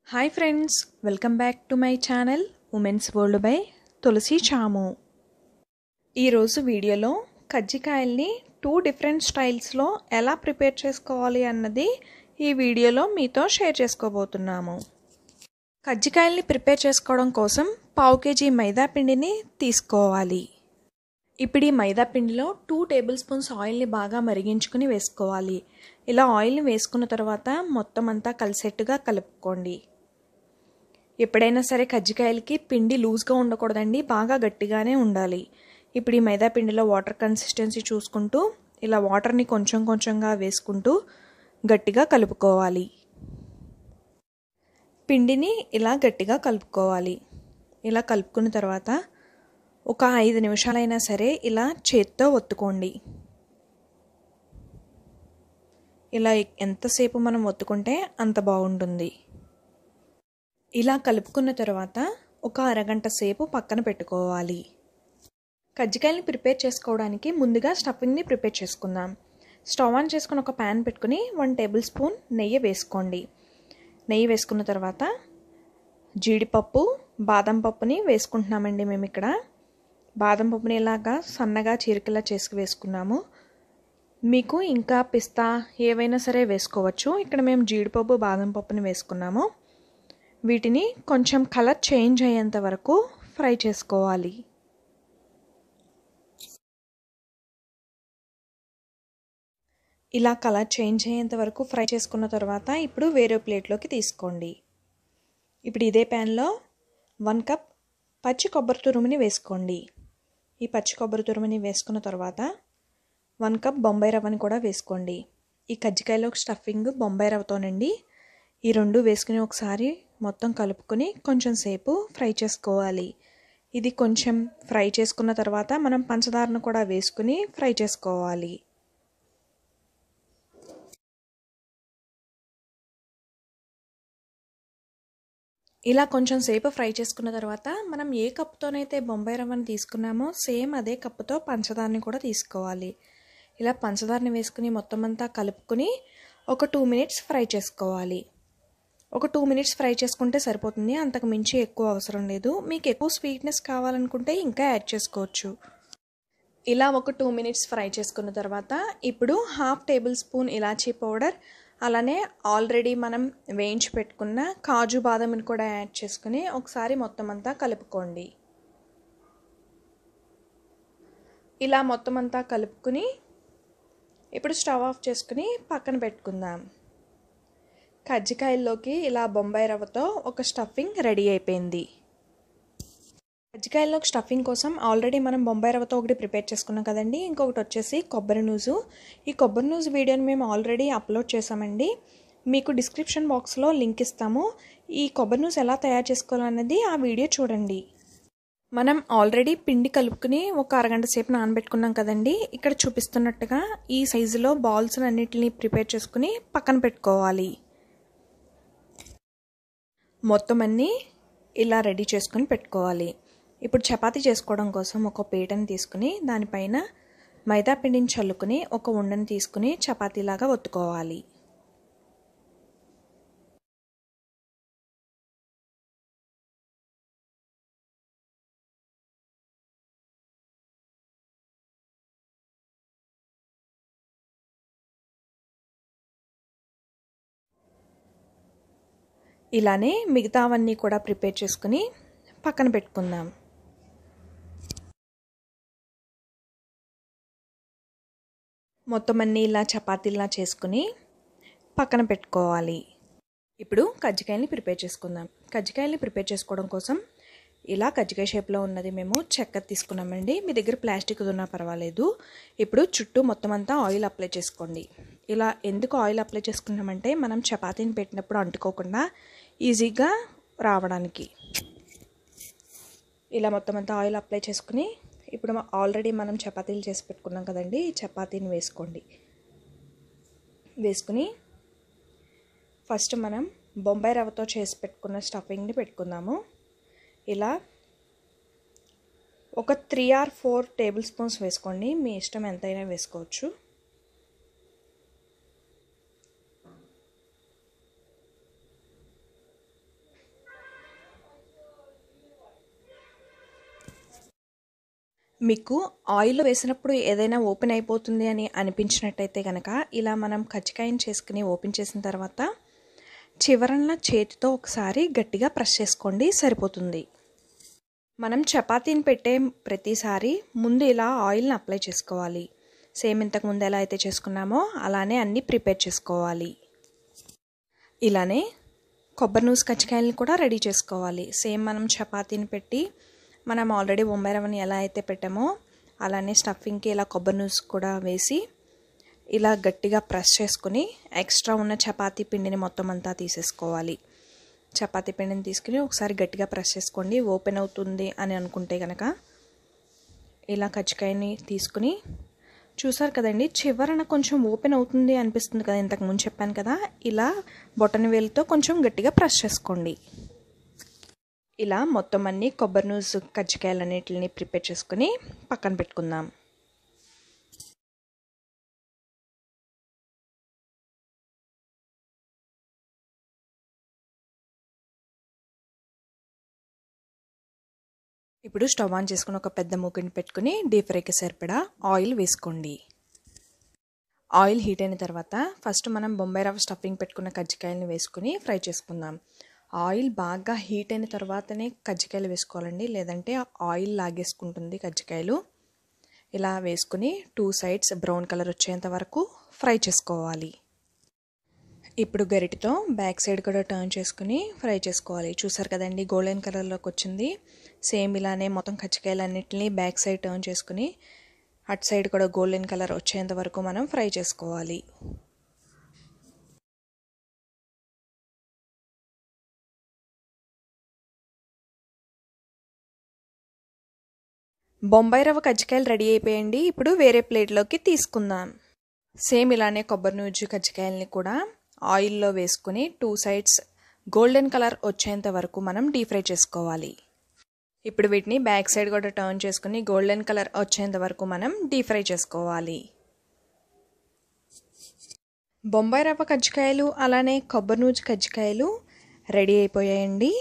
Hi friends, welcome back to my channel women's world by Tulasi Chamu. ఈరోజు వీడియోలో కజ్జికాయల్ని 2 different స్టైల్స్లో ఎలా prepare చేసుకోవాలి అన్నది ఈ వీడియోలో మీతో షేర్ చేసుకోబోతున్నాము. కజ్జికాయల్ని ప్రిపేర్ చేసుకోవడం కోసం 1/2 kg మైదా పిండిని తీసుకోవాలి. ఇప్పుడు ఈ మైదా పిండిలో 2 టేబుల్ స్పూన్స్ ఆయిల్ని బాగా మరిగించుకుని వేసుకోవాలి. ఇలా ఆయిల్ని వేసుకున్న తర్వాత మొత్తం అంతా కలిసేట్టుగా కలుపుకోండి. ఎప్పుడైనా సరే కజ్జికాయలకి పిండి లూజ్గా ఉండకూడదండి, బాగా గట్టిగానే ఉండాలి. ఇప్పుడు ఈ మైదా పిండిలో వాటర్ కన్సిస్టెన్సీ చూసుకుంటూ ఇలా వాటర్ని కొంచెం కొంచెంగా వేసుకుంటూ గట్టిగా కలుపుకోవాలి. పిండిని ఇలా గట్టిగా కలుపుకోవాలి. ఇలా కలుపుకున్న తర్వాత ఒక 5 నిమిషాలైనా సరే ఇలా చేత్తో ఒత్తుకోండి. ఇలా ఎంతసేపు మనం ఒత్తుకుంటే అంత బాగుంటుంది. ఇలా కలుపుకున్న తర్వాత ఒక అరగంట సేపు పక్కన పెట్టుకోవాలి. కజ్జికాయల్ని ప్రిపేర్ చేసుకోవడానికి ముందుగా స్టఫింగ్ని ప్రిపేర్ చేసుకుందాం. స్టవ్ ఆన్ చేసుకుని ఒక ప్యాన్ పెట్టుకుని 1 టేబుల్ స్పూన్ నెయ్యి వేసుకోండి. నెయ్యి వేసుకున్న తర్వాత జీడిపప్పు, బాదం పప్పుని వేసుకుంటున్నామండి. మేము ఇక్కడ బాదం పప్పుని ఇలాగా సన్నగా చీరికలా చేసి వేసుకున్నాము. మీకు ఇంకా పిస్తా ఏవైనా సరే వేసుకోవచ్చు. ఇక్కడ మేము జీడిపప్పు, బాదం పప్పుని వేసుకున్నాము. వీటిని కొంచెం కలర్ చేంజ్ అయ్యేంత వరకు ఫ్రై చేసుకోవాలి. ఇలా కలర్ చేంజ్ అయ్యేంత వరకు ఫ్రై చేసుకున్న తర్వాత ఇప్పుడు వేరే ప్లేట్లోకి తీసుకోండి. ఇప్పుడు ఇదే ప్యాన్లో 1 కప్ పచ్చి కొబ్బరి తురుముని వేసుకోండి. ఈ పచ్చి కొబ్బరి తురుముని వేసుకున్న తర్వాత 1 కప్ బొంబాయి రవ్వని కూడా వేసుకోండి. ఈ కజ్జికాయలో స్టఫింగ్ బొంబాయి రవ్వతోనండి. ఈ రెండు వేసుకుని ఒకసారి మొత్తం కలుపుకొని కొంచెం సేపు ఫ్రై చేసుకోవాలి. ఇది కొంచెం ఫ్రై చేసుకున్న తర్వాత మనం పంచదారను కూడా వేసుకుని ఫ్రై చేసుకోవాలి. ఇలా కొంచెం సేపు ఫ్రై చేసుకున్న తర్వాత మనం ఏ కప్పుతోనైతే బొంబాయి రవ్వని తీసుకున్నామో సేమ్ అదే కప్పుతో పంచదారని కూడా తీసుకోవాలి. ఇలా పంచదారని వేసుకుని మొత్తం అంతా కలుపుకొని ఒక 2 మినిట్స్ ఫ్రై చేసుకోవాలి. ఒక 2 మినిట్స్ ఫ్రై చేసుకుంటే సరిపోతుంది, అంతకు మించి ఎక్కువ అవసరం లేదు. మీకు ఎక్కువ స్వీట్నెస్ కావాలనుకుంటే ఇంకా యాడ్ చేసుకోవచ్చు. ఇలా ఒక 2 మినిట్స్ ఫ్రై చేసుకున్న తర్వాత ఇప్పుడు 1/2 టేబుల్ స్పూన్ ఇలాచీ పౌడర్, అలానే ఆల్రెడీ మనం వేయించి పెట్టుకున్న కాజు బాదంని కూడా యాడ్ చేసుకుని ఒకసారి మొత్తం అంతా కలుపుకోండి. ఇలా మొత్తం అంతా కలుపుకుని ఇప్పుడు స్టవ్ ఆఫ్ చేసుకుని పక్కన పెట్టుకుందాం. కజ్జికాయల్లోకి ఇలా బొంబాయి రవ్వతో ఒక స్టఫింగ్ రెడీ అయిపోయింది. కజ్జికాయల్లోకి స్టఫింగ్ కోసం ఆల్రెడీ మనం బొంబాయి రవ్వతో ఒకటి ప్రిపేర్ చేసుకున్నాం కదండి. ఇంకొకటి వచ్చేసి కొబ్బరినుజు. ఈ కొబ్బరినుజు వీడియోని మేము ఆల్రెడీ అప్లోడ్ చేసామండి. మీకు డిస్క్రిప్షన్ బాక్స్లో లింక్ ఇస్తాము. ఈ కొబ్బరినుజు ఎలా తయారు చేసుకోవాలన్నది ఆ వీడియో చూడండి. మనం ఆల్రెడీ పిండి కలుపుకుని ఒక అరగంట సేపు నానబెట్టుకున్నాం కదండి. ఇక్కడ చూపిస్తున్నట్టుగా ఈ సైజులో బాల్స్ అన్నిటిని ప్రిపేర్ చేసుకుని పక్కన పెట్టుకోవాలి. మొత్తం అన్నీ ఇలా రెడీ చేసుకుని పెట్టుకోవాలి. ఇప్పుడు చపాతీ చేసుకోవడం కోసం ఒక పీటని తీసుకుని దానిపైన మైదా పిండిని చల్లుకుని ఒక ఉండని తీసుకుని చపాతీలాగా ఒత్తుకోవాలి. ఇలానే మిగతావన్నీ కూడా ప్రిపేర్ చేసుకుని పక్కన పెట్టుకుందాం. మొత్తం అన్నీ ఇలా చపాతీలా చేసుకుని పక్కన పెట్టుకోవాలి. ఇప్పుడు కజ్జికాయల్ని ప్రిపేర్ చేసుకుందాం. కజ్జికాయల్ని ప్రిపేర్ చేసుకోవడం కోసం ఇలా కజ్జికాయ షేప్లో ఉన్నది మేము చెక్క తీసుకున్నామండి. మీ దగ్గర ప్లాస్టిక్ ఉన్నా పర్వాలేదు. ఇప్పుడు చుట్టూ మొత్తం అంతా ఆయిల్ అప్లై చేసుకోండి. ఇలా ఎందుకు ఆయిల్ అప్లై చేసుకున్నామంటే మనం చపాతీని పెట్టినప్పుడు అంటుకోకుండా ఈజీగా రావడానికి. ఇలా మొత్తం అంతా ఆయిల్ అప్లై చేసుకుని ఇప్పుడు ఆల్రెడీ మనం చపాతీలు చేసి పెట్టుకున్నాం కదండి. ఈ చపాతీని వేసుకోండి. వేసుకుని ఫస్ట్ మనం బొంబాయి రవ్వతో చేసి పెట్టుకున్న స్టఫింగ్ని పెట్టుకుందాము. ఇలా ఒక 3 or 4 టేబుల్ స్పూన్స్ వేసుకోండి. మీ ఇష్టం ఎంతైనా వేసుకోవచ్చు. మీకు ఆయిల్ వేసినప్పుడు ఏదైనా ఓపెన్ అయిపోతుంది అని అనిపించినట్టయితే కనుక ఇలా మనం కజ్జికాయని చేసుకుని ఓపెన్ చేసిన తర్వాత చివరన చేతితో ఒకసారి గట్టిగా ప్రెస్ చేసుకోండి, సరిపోతుంది. మనం చపాతీని పెట్టే ప్రతిసారి ముందు ఇలా ఆయిల్ని అప్లై చేసుకోవాలి. సేమ్ ఇంతకు ముందు ఎలా అయితే చేసుకున్నామో అలానే అన్నీ ప్రిపేర్ చేసుకోవాలి. ఇలానే కొబ్బరినూసు కజ్జికాయలని కూడా రెడీ చేసుకోవాలి. సేమ్ మనం చపాతీని పెట్టి మనం ఆల్రెడీ బొంబాయి రవ్వని ఎలా అయితే పెట్టామో అలానే స్టఫింగ్కి ఇలా కొబ్బరినూసు కూడా వేసి ఇలా గట్టిగా ప్రెస్ చేసుకుని ఎక్స్ట్రా ఉన్న చపాతీ పిండిని మొత్తం అంతా తీసేసుకోవాలి. చపాతీ పిండిని తీసుకుని ఒకసారి గట్టిగా ప్రెస్ చేసుకోండి. ఓపెన్ అవుతుంది అని అనుకుంటే కనుక ఇలా కజ్జికాయని తీసుకుని చూసారు కదండి, చివరన కొంచెం ఓపెన్ అవుతుంది అనిపిస్తుంది కదా, ఇంతకు ముందు చెప్పాను కదా, ఇలా బొటన వేలుతో కొంచెం గట్టిగా ప్రెస్ చేసుకోండి. ఇలా మొత్తం అన్ని కొబ్బరినూసు కజ్జికాయలన్నిటిని ప్రిపేర్ చేసుకుని పక్కన పెట్టుకుందాం. ఇప్పుడు స్టవ్ ఆన్ చేసుకుని ఒక పెద్ద మూకుని పెట్టుకుని డీప్ ఫ్రైకి సరిపడా ఆయిల్ వేసుకోండి. ఆయిల్ హీట్ అయిన తర్వాత ఫస్ట్ మనం బొంబాయి రవ్వ స్టఫింగ్ పెట్టుకున్న కజ్జికాయలని వేసుకుని ఫ్రై చేసుకుందాం. ఆయిల్ బాగా హీట్ అయిన తర్వాతనే కజ్జికాయలు వేసుకోవాలండి, లేదంటే ఆయిల్ లాగేసుకుంటుంది కజ్జికాయలు. ఇలా వేసుకుని 2 సైడ్స్ బ్రౌన్ కలర్ వచ్చేంత వరకు ఫ్రై చేసుకోవాలి. ఇప్పుడు గరిటతో బ్యాక్ సైడ్ కూడా టర్న్ చేసుకుని ఫ్రై చేసుకోవాలి. చూసారు కదండి, గోల్డెన్ కలర్లోకి వచ్చింది. సేమ్ ఇలానే మొత్తం కజ్జికాయలన్నింటినీ బ్యాక్ సైడ్ టర్న్ చేసుకుని అటు సైడ్ కూడా గోల్డెన్ కలర్ వచ్చేంత వరకు మనం ఫ్రై చేసుకోవాలి. బొంబాయి రవ్వ కజ్జికాయలు రెడీ అయిపోయండి. ఇప్పుడు వేరే ప్లేట్లోకి తీసుకుందాం. సేమ్ ఇలానే కొబ్బరినూజు కజ్జికాయలని కూడా ఆయిల్లో వేసుకుని 2 సైడ్స్ గోల్డెన్ కలర్ వచ్చేంత వరకు మనం డీప్ ఫ్రై చేసుకోవాలి. ఇప్పుడు వీటిని బ్యాక్ సైడ్ కూడా టర్న్ చేసుకుని గోల్డెన్ కలర్ వచ్చేంత వరకు మనం డీప్ ఫ్రై చేసుకోవాలి. బొంబాయి రవ్వ కజ్జికాయలు అలానే కొబ్బరినూజు కజ్జికాయలు రెడీ అయిపోయాయండి.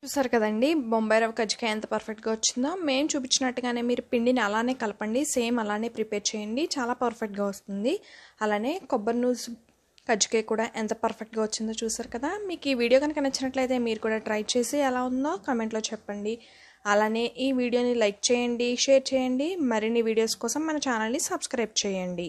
చూసారు కదండి, బొంబాయి రవ్వ కజ్జికాయ ఎంత పర్ఫెక్ట్గా వచ్చిందో. మేము చూపించినట్టుగానే మీరు పిండిని అలానే కలపండి, సేమ్ అలానే ప్రిపేర్ చేయండి, చాలా పర్ఫెక్ట్గా వస్తుంది. అలానే కొబ్బరినూజు కజ్జికాయ కూడా ఎంత పర్ఫెక్ట్గా వచ్చిందో చూసారు కదా. మీకు ఈ వీడియో కనుక నచ్చినట్లయితే మీరు కూడా ట్రై చేసి ఎలా ఉందో కామెంట్లో చెప్పండి. అలానే ఈ వీడియోని లైక్ చేయండి, షేర్ చేయండి. మరిన్ని వీడియోస్ కోసం మన ఛానల్ని సబ్స్క్రైబ్ చేయండి.